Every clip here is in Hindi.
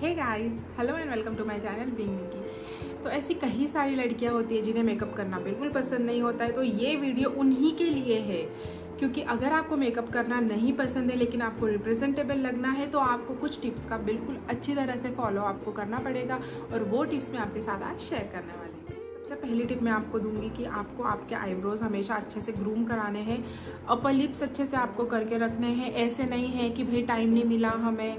Hey guys, hello and welcome to my channel being Nikki. तो ऐसी कई सारी लड़कियां होती है जिन्हें मेकअप करना बिल्कुल पसंद नहीं होता है, तो ये वीडियो उन्हीं के लिए है। क्योंकि अगर आपको मेकअप करना नहीं पसंद है लेकिन आपको रिप्रेजेंटेबल लगना है तो आपको कुछ टिप्स का बिल्कुल अच्छी तरह से फॉलो आपको करना पड़ेगा, और वो टिप्स मैं आपके साथ आज शेयर करने वाली हूँ। सबसे पहली टिप मैं आपको दूंगी कि आपको आपके आईब्रोज हमेशा अच्छे से ग्रूम कराने हैं, अपर लिप्स अच्छे से आपको करके रखने हैं। ऐसे नहीं है कि भाई टाइम नहीं मिला हमें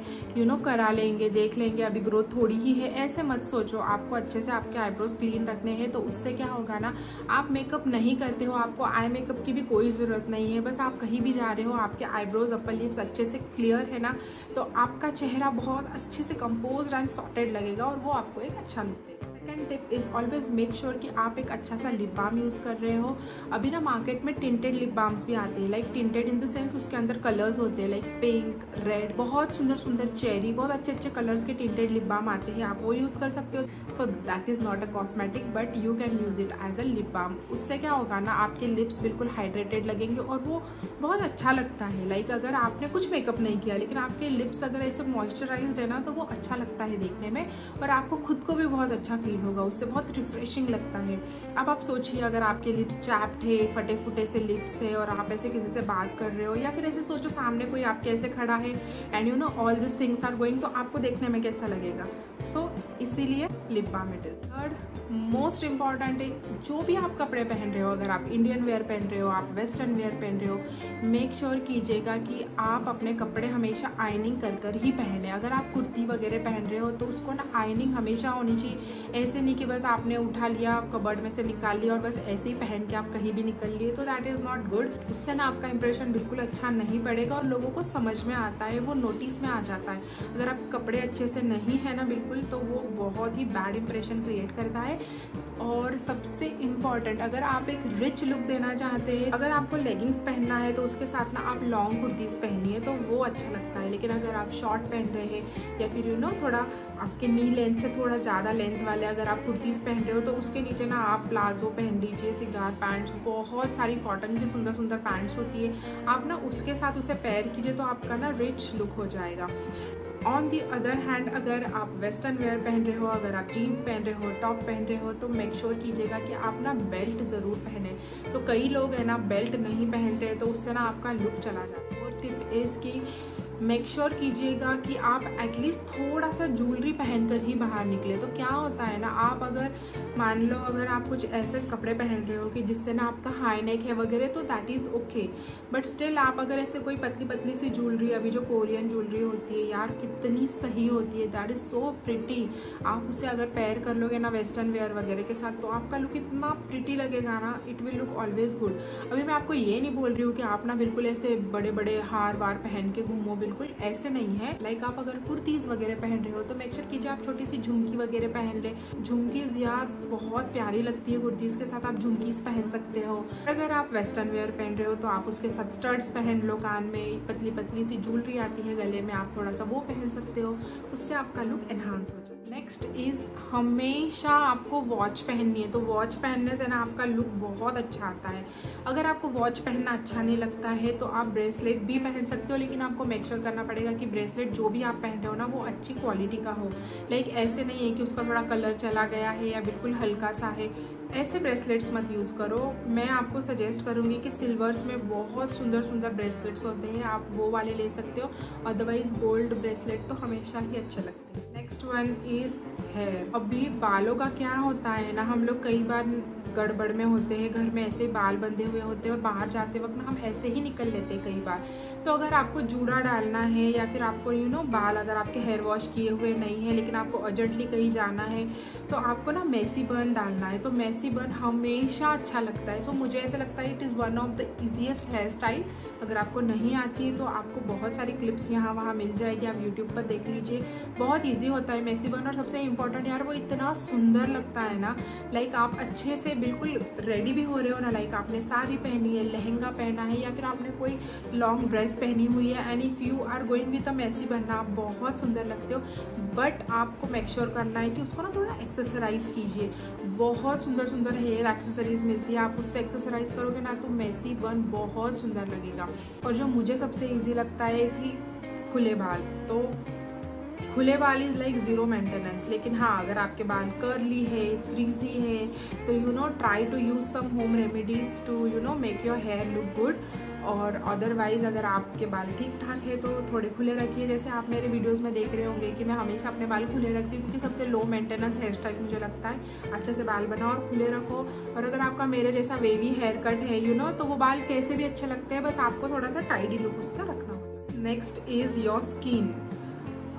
करा लेंगे, देख लेंगे, अभी ग्रोथ थोड़ी ही है, ऐसे मत सोचो। आपको अच्छे से आपके आईब्रोज क्लीन रखने हैं। तो उससे क्या होगा ना, आप मेकअप नहीं करते हो, आपको आई मेकअप की भी कोई ज़रूरत नहीं है। बस आप कहीं भी जा रहे हो, आपके आईब्रोज अपर लिप्स अच्छे से क्लियर है ना, तो आपका चेहरा बहुत अच्छे से कंपोज्ड एंड सॉर्टेड लगेगा और वो आपको एक अच्छा लुक देगा। Second tip is always make sure कि आप एक अच्छा सा लिप बाम यूज़ कर रहे हो। अभी ना मार्केट में टिंटेड लिप बाम्स भी आते हैं, like tinted in the sense उसके अंदर कलर्स होते हैं, लाइक पिंक, रेड, बहुत सुंदर सुंदर चेरी, बहुत अच्छे अच्छे कलर्स के टिंटेड लिप बाम आते हैं, आप वो यूज़ कर सकते हो। So that is not a cosmetic but you can use it as a lip balm. उससे क्या होगा ना, आपके लिप्स बिल्कुल हाइड्रेटेड लगेंगे और वो बहुत अच्छा लगता है। लाइक अगर आपने कुछ मेकअप नहीं किया लेकिन आपके लिप्स अगर ऐसे मॉइस्चराइज्ड है ना, तो वो अच्छा लगता है देखने में, और आपको खुद को भी बहुत अच्छा फील होगा, उससे बहुत रिफ्रेशिंग लगता है। अब आप सोचिए, अगर आपके लिप्स चैप्ड है, फटे फुटे से लिप्स है, और आप ऐसे किसी से बात कर रहे हो, या फिर ऐसे सोचो सामने कोई आपके ऐसे खड़ा है and all this things are going, तो आपको देखने में कैसा लगेगा। सो इसीलिए lip balm it is. Third most important है, जो भी आप कपड़े पहन रहे हो, अगर आप इंडियन वेयर पहन रहे हो, आप वेस्टर्न वेयर पहन रहे हो, मेक श्योर कीजिएगा कि आप अपने कपड़े हमेशा आयनिंग कर कर ही पहने। अगर आप कुर्ती वगैरह पहन रहे हो तो उसको ना आयनिंग हमेशा होनी चाहिए। ऐसे नहीं कि बस आपने उठा लिया, कबर्ड में से निकाल लिया और बस ऐसे ही पहन के आप कहीं भी निकल लिए, तो दैट इज़ नॉट गुड। उससे ना आपका इंप्रेशन बिल्कुल अच्छा नहीं पड़ेगा और लोगों को समझ में आता है, वो नोटिस में आ जाता है। अगर आप कपड़े अच्छे से नहीं है ना बिल्कुल, तो वो बहुत ही बैड इंप्रेशन क्रिएट करता है। और सबसे इम्पॉर्टेंट, अगर आप एक रिच लुक देना चाहते हैं, अगर आपको लेगिंग्स पहनना है तो उसके साथ ना आप लॉन्ग कुर्तीज़ पहनिए, तो वो अच्छा लगता है। लेकिन अगर आप शॉर्ट पहन रहे हैं या फिर थोड़ा आपके नी लेंथ से थोड़ा ज़्यादा लेंथ वाले अगर आप कुर्तीज़ पहन रहे हो, तो उसके नीचे ना आप प्लाजो पहन लीजिए, सिगार पैंट्स, बहुत सारी कॉटन की सुंदर सुंदर पैंट्स होती है, आप ना उसके साथ उसे पेयर कीजिए, तो आपका ना रिच लुक हो जाएगा। ऑन दी अदर हैंड, अगर आप वेस्टर्न वेयर पहन रहे हो, अगर आप जीन्स पहन रहे हो, टॉप पहन रहे हो, तो मेक श्योर कीजिएगा कि आप ना बेल्ट ज़रूर पहने। तो कई लोग है ना बेल्ट नहीं पहनते, तो उससे ना आपका लुक चला जाता है। वो टिप इज़ कि मेक श्योर कीजिएगा कि आप एटलीस्ट थोड़ा सा ज्वेलरी पहनकर ही बाहर निकले। तो क्या होता है ना, आप अगर मान लो अगर आप कुछ ऐसे कपड़े पहन रहे हो कि जिससे ना आपका हाई नेक है वगैरह, तो that is okay, but still आप अगर ऐसे कोई पतली पतली सी ज्वेलरी, अभी जो कोरियन ज्वेलरी होती है यार, कितनी सही होती है, दैट इज़ सो प्रिटी, आप उसे अगर पेयर कर लोगे ना वेस्टर्न वेयर वगैरह के साथ, तो आपका लुक इतना प्रिटी लगेगा ना, it will look always good. अभी मैं आपको ये नहीं बोल रही हूँ कि आप ना बिल्कुल ऐसे बड़े बड़े हार वार पहन के घूमो, बिल्कुल ऐसे नहीं है। लाइक आप अगर कुर्तीज वगैरह पहन रहे हो तो मेक श्योर कीजिए आप छोटी सी झुमकी वगैरह पहन ले। झुमकीज यार बहुत प्यारी लगती है, कुर्तीज के साथ आप झुमकीज पहन सकते हो। अगर आप वेस्टर्न वेयर पहन रहे हो तो आप उसके साथ स्टड्स पहन लो, कान में पतली पतली सी ज्वेलरी आती है गले में, आप थोड़ा सा वो पहन सकते हो, उससे आपका लुक एनहांस हो जाए। नेक्स्ट इज, हमेशा आपको वॉच पहननी है। तो वॉच पहनने से ना आपका लुक बहुत अच्छा आता है। अगर आपको वॉच पहनना अच्छा नहीं लगता है तो आप ब्रेसलेट भी पहन सकते हो, लेकिन आपको मेक श्योर करना पड़ेगा कि ब्रेसलेट जो भी आप पहन रहे हो ना वो अच्छी क्वालिटी का हो। लाइक ऐसे नहीं है कि उसका थोड़ा कलर चला गया है या बिल्कुल हल्का सा है, ऐसे ब्रेसलेट्स मत यूज़ करो। मैं आपको सजेस्ट करूँगी कि सिल्वर्स में बहुत सुंदर सुंदर ब्रेसलेट्स होते हैं, आप वो वाले ले सकते हो, अदरवाइज गोल्ड ब्रेसलेट तो हमेशा ही अच्छे लगते हैं। Next one is here. अभी बालों का क्या होता है ना, हम लोग कई बार गड़बड़ में होते हैं, घर में ऐसे बाल बंधे हुए होते हैं और बाहर जाते वक्त ना हम ऐसे ही निकल लेते हैं कई बार। तो अगर आपको जूड़ा डालना है या फिर आपको बाल अगर आपके हेयर वॉश किए हुए नहीं है लेकिन आपको अर्जेंटली कहीं जाना है, तो आपको ना मेसी बन डालना है। तो मेसी बन हमेशा अच्छा लगता है। सो मुझे ऐसा लगता है it is one of the easiest hair style. अगर आपको नहीं आती है तो आपको बहुत सारी क्लिप्स यहाँ वहाँ मिल जाएगी, आप यूट्यूब पर देख लीजिए, बहुत ईजी होता है मेसी बन। और सबसे इम्पोर्टेंट यार, वो इतना सुंदर लगता है ना, लाइक आप अच्छे से बिल्कुल रेडी भी हो रहे हो ना, लाइक आपने साड़ी पहनी है, लहंगा पहना है, या फिर आपने कोई लॉन्ग ड्रेस पहनी हुई है, and if you are going with a messy bun, आप बहुत सुंदर लगते हो। बट आपको मेक श्योर करना है कि उसको ना थोड़ा एक्सेसराइज कीजिए। बहुत सुंदर सुंदर हेयर एक्सेसरीज मिलती है, आप उससे एक्सेसराइज करोगे ना तो मेसी बन बहुत सुंदर लगेगा। और जो मुझे सबसे ईजी लगता है कि खुले बाल, तो खुले बाल इज़ लाइक ज़ीरो मेंटेनेंस। लेकिन हाँ, अगर आपके बाल कर्ली है, फ्रीजी है, तो you know try to use some home remedies to you know make your hair look good. और अदरवाइज़ अगर आपके बाल ठीक ठाक है तो थोड़े खुले रखिए। जैसे आप मेरे वीडियोस में देख रहे होंगे कि मैं हमेशा अपने बाल खुले रखती हूँ, क्योंकि सबसे लो मेंटेनेंस हेयर स्टाइल मुझे लगता है। अच्छे से बाल बनाओ और खुले रखो। और अगर आपका मेरे जैसा वेवी हेयर कट है यू नो, तो वो बाल कैसे भी अच्छे लगते हैं, बस आपको थोड़ा सा टाइडी लुक उसका रखना होगा। Next is your skin.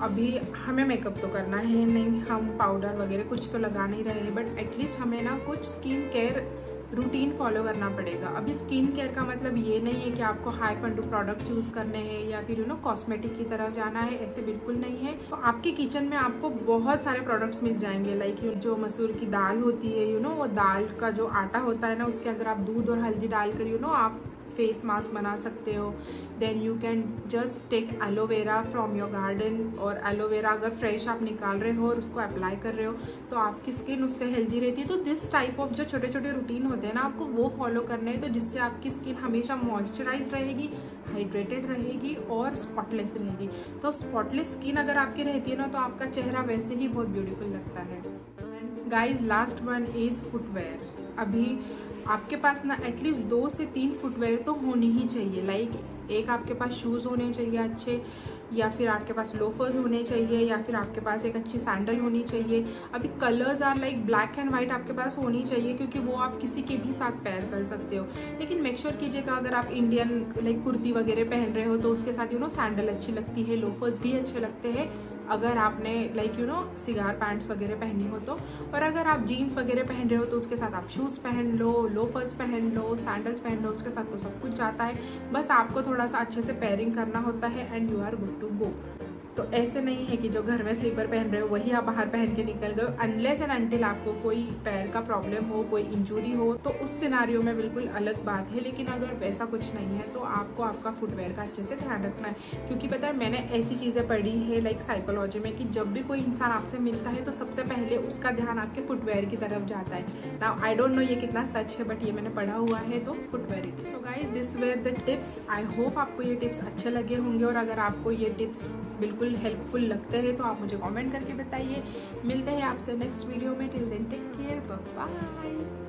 अभी हमें मेकअप तो करना है नहीं, हम पाउडर वगैरह कुछ तो लगा नहीं रहे हैं, बट एटलीस्ट हमें ना कुछ स्किन केयर रूटीन फॉलो करना पड़ेगा। अभी स्किन केयर का मतलब ये नहीं है कि आपको हाई फंडू प्रोडक्ट्स यूज़ करने हैं या फिर यू नो कॉस्मेटिक की तरफ जाना है, ऐसे बिल्कुल नहीं है। तो आपके किचन में आपको बहुत सारे प्रोडक्ट्स मिल जाएंगे, लाइक जो मसूर की दाल होती है यू नो, वो दाल का जो आटा होता है ना, उसके अंदर आप दूध और हल्दी डालकर यू नो आप फेस मास्क बना सकते हो। Then you can just take aloe vera from your garden, और एलोवेरा अगर फ्रेश आप निकाल रहे हो और उसको अप्लाई कर रहे हो तो आपकी स्किन उससे हेल्दी रहती है। तो दिस टाइप ऑफ जो छोटे छोटे रूटीन होते हैं ना, आपको वो फॉलो करने हैं, तो जिससे आपकी स्किन हमेशा मॉइस्चराइज रहेगी, हाइड्रेटेड रहेगी और स्पॉटलेस रहेगी। तो स्पॉटलेस स्किन अगर आपकी रहती है ना, तो आपका चेहरा वैसे ही बहुत ब्यूटीफुल लगता है। Guys last one is footwear. अभी आपके पास ना एटलीस्ट 2 से 3 फुटवेयर तो होनी ही चाहिए। लाइक एक आपके पास शूज़ होने चाहिए अच्छे, या फिर आपके पास लोफर्स होने चाहिए, या फिर आपके पास एक अच्छी सैंडल होनी चाहिए। अभी colours are like black and white आपके पास होनी चाहिए, क्योंकि वो आप किसी के भी साथ पेयर कर सकते हो। लेकिन मेक श्योर कीजिएगा अगर आप इंडियन लाइक कुर्ती वगैरह पहन रहे हो तो उसके साथ यू नो सैंडल अच्छी लगती है, लोफर्स भी अच्छे लगते हैं अगर आपने like you know cigar pants वगैरह पहनी हो तो। और अगर आप जीन्स वगैरह पहन रहे हो तो उसके साथ आप शूज़ पहन लो, लोफर्स पहन लो, सैंडल्स पहन लो, उसके साथ तो सब कुछ जाता है। बस आपको थोड़ा सा अच्छे से पेयरिंग करना होता है and you are good to go. तो ऐसे नहीं है कि जो घर में स्लीपर पहन रहे हो वही आप बाहर पहन के निकल गए। अनलेस एंड अनटिल आपको कोई पैर का प्रॉब्लम हो, कोई इंजरी हो, तो उस सिनारियो में बिल्कुल अलग बात है। लेकिन अगर वैसा कुछ नहीं है तो आपको आपका फुटवेयर का अच्छे से ध्यान रखना है। क्योंकि पता है मैंने ऐसी चीज़ें पढ़ी है लाइक साइकोलॉजी में कि जब भी कोई इंसान आपसे मिलता है तो सबसे पहले उसका ध्यान आपके फुटवेयर की तरफ जाता है। नाउ आई डोंट नो ये कितना सच है, बट ये मैंने पढ़ा हुआ है, तो footwear it is. So guys this were the tips. I hope आपको ये टिप्स अच्छे लगे होंगे, और अगर आपको ये टिप्स बिल्कुल हेल्पफुल लगते हैं तो आप मुझे कमेंट करके बताइए। मिलते हैं आपसे नेक्स्ट वीडियो में। Till then take care, bye bye.